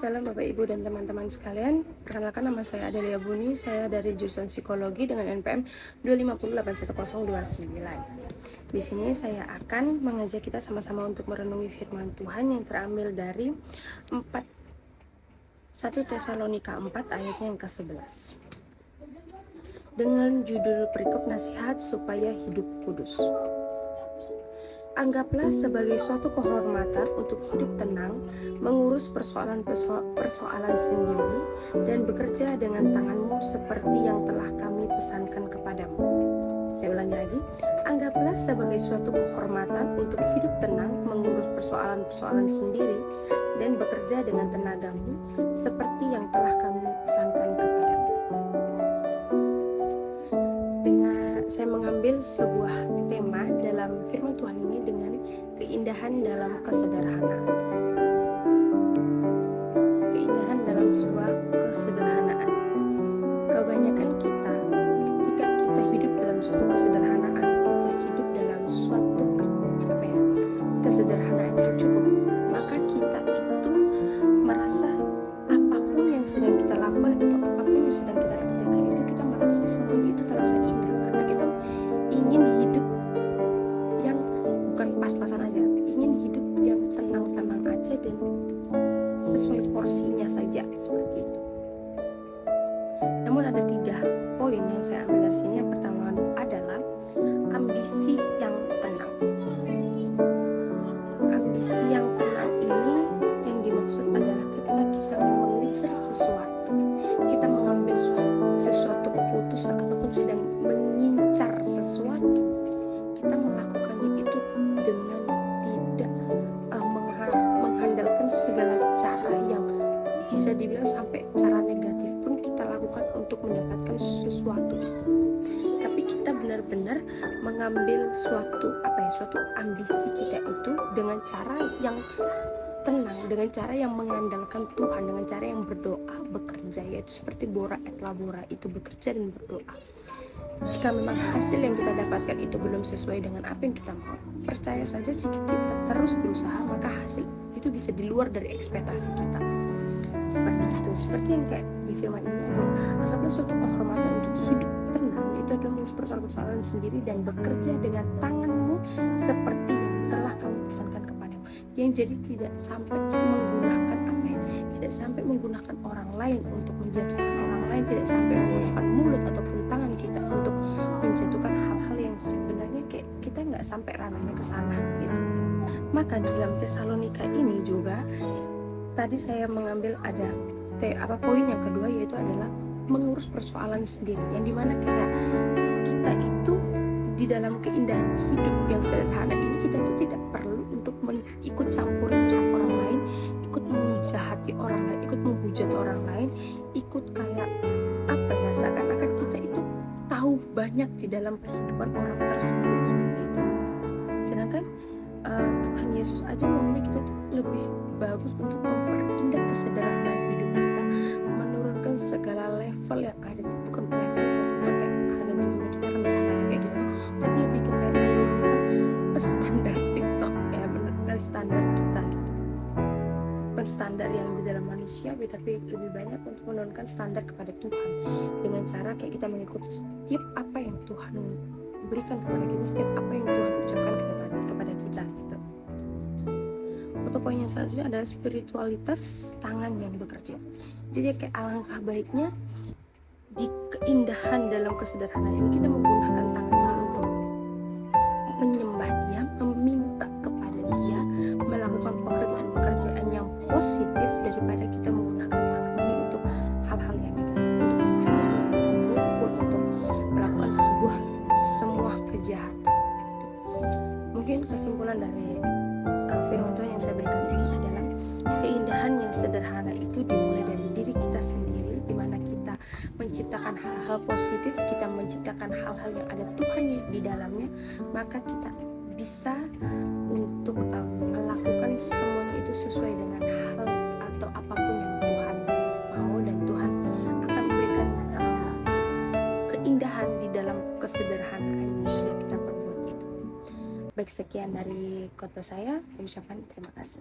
Salam Bapak Ibu dan teman-teman sekalian. Perkenalkan, nama saya Adelia Buni. Saya dari jurusan Psikologi dengan NPM 2508109. Di sini saya akan mengajak kita sama-sama untuk merenungi firman Tuhan yang terambil dari 1 Tesalonika 4 ayatnya yang ke-11. Dengan judul perikop nasihat supaya hidup kudus. Anggaplah sebagai suatu kehormatan untuk hidup tenang, mengurus persoalan sendiri, dan bekerja dengan tanganmu seperti yang telah kami pesankan kepadamu. Saya ulangi lagi, anggaplah sebagai suatu kehormatan untuk hidup tenang, mengurus persoalan sendiri, dan bekerja dengan tenagamu seperti yang telah kami pesankan kepadamu. Saya mengambil sebuah tema dalam firman Tuhan ini dengan keindahan dalam kesederhanaan. Keindahan dalam sebuah kesederhanaan. Kebanyakan kita, ketika kita hidup dalam suatu kesederhanaan, kita hidup dalam suatu kesederhanaan yang cukup, maka kita itu merasa apapun yang sedang kita lakukan atau apapun yang sedang kita kerjakan itu kita merasa semuanya itu terasa indah, karena kita ingin hidup yang bukan pas-pasan aja, ingin hidup yang tenang-tenang aja dan sesuai porsinya saja, seperti itu. Namun ada 3 poin yang saya ambil dari sini. Yang pertama adalah ambisi yang tenang. Ambisi yang tenang ini yang dimaksud adalah ketika kita mengejar sesuatu, kita mengambil sesuatu keputusan ataupun sedang mengincar sesuatu, kita melakukannya itu dengan tidak mengandalkan segala cara yang bisa dibilang sampai cara negatif pun kita lakukan untuk mendapatkan sesuatu itu. Tapi kita benar-benar mengambil suatu ambisi kita itu dengan cara yang tenang, dengan cara yang mengandalkan Tuhan, dengan cara yang berdoa, bekerja, yaitu seperti Bora et Labora, itu bekerja dan berdoa. Jika memang hasil yang kita dapatkan itu belum sesuai dengan apa yang kita mau, percaya saja jika kita terus berusaha, maka hasil itu bisa di luar dari ekspektasi kita. Seperti itu, seperti yang kayak di firman ini aja. Anggaplah suatu kehormatan untuk hidup tenang, yaitu adalah mengurus persoalan sendiri dan bekerja dengan tanganmu seperti yang telah kamu pesankan kepadamu. Yang jadi tidak sampai menggunakan orang lain untuk menjatuhkan orang lain, tidak sampai menggunakan mulut ataupun tangan kita untuk menjatuhkan hal-hal yang sebenarnya kayak kita nggak sampai ranahnya ke sana gitu. Maka di dalam Tesalonika ini juga tadi saya mengambil ada poin yang kedua, yaitu adalah mengurus persoalan sendiri, yang dimana kayak kita itu di dalam keindahan hidup yang sederhana ini, kita itu tidak perlu untuk ikut campur urusan orang lain, ikut menjahati orang lain, ikut menghujat orang lain, ikut kayak seakan-akan kita itu tahu banyak di dalam kehidupan orang tersebut, seperti itu. Sedangkan Tuhan Yesus aja maunya kita tuh lebih bagus untuk memperindah kesederhanaan hidup kita, menurunkan segala level yang ada, bukan level kayak harga dirinya kita rendah atau kayak gitu, tapi lebih ke kayak menurunkan standar TikTok, ya menurunkan standar kita gitu, bukan standar yang di dalam manusia, tapi lebih banyak untuk menurunkan standar kepada Tuhan dengan cara kayak kita mengikuti setiap apa yang Tuhan berikan kepada kita, setiap apa yang Tuhan ucapkan kepada kita gitu. Untuk poin yang selanjutnya adalah spiritualitas tangan yang bekerja. Jadi kayak alangkah baiknya di keindahan dalam kesederhanaan ini kita menggunakan tangan ini untuk menyembah Dia, meminta kepada Dia, melakukan pekerjaan-pekerjaan yang positif daripada kita menggunakan tangan ini untuk hal-hal yang negatif, untuk mencuri, untuk memukul, untuk melakukan semua kejahatan. Mungkin kesimpulan dari firman Tuhan yang saya berikan ini adalah keindahan yang sederhana itu dimulai dari diri kita sendiri, di mana kita menciptakan hal-hal positif, kita menciptakan hal-hal yang ada Tuhan di dalamnya, maka kita bisa untuk melakukan semuanya itu sesuai dengan hal atau apapun yang Tuhan mau, dan Tuhan akan memberikan keindahan di dalam kesederhanaan yang sudah kita perbuat itu. Baik, sekian dari khotbah saya. Saya ucapkan terima kasih.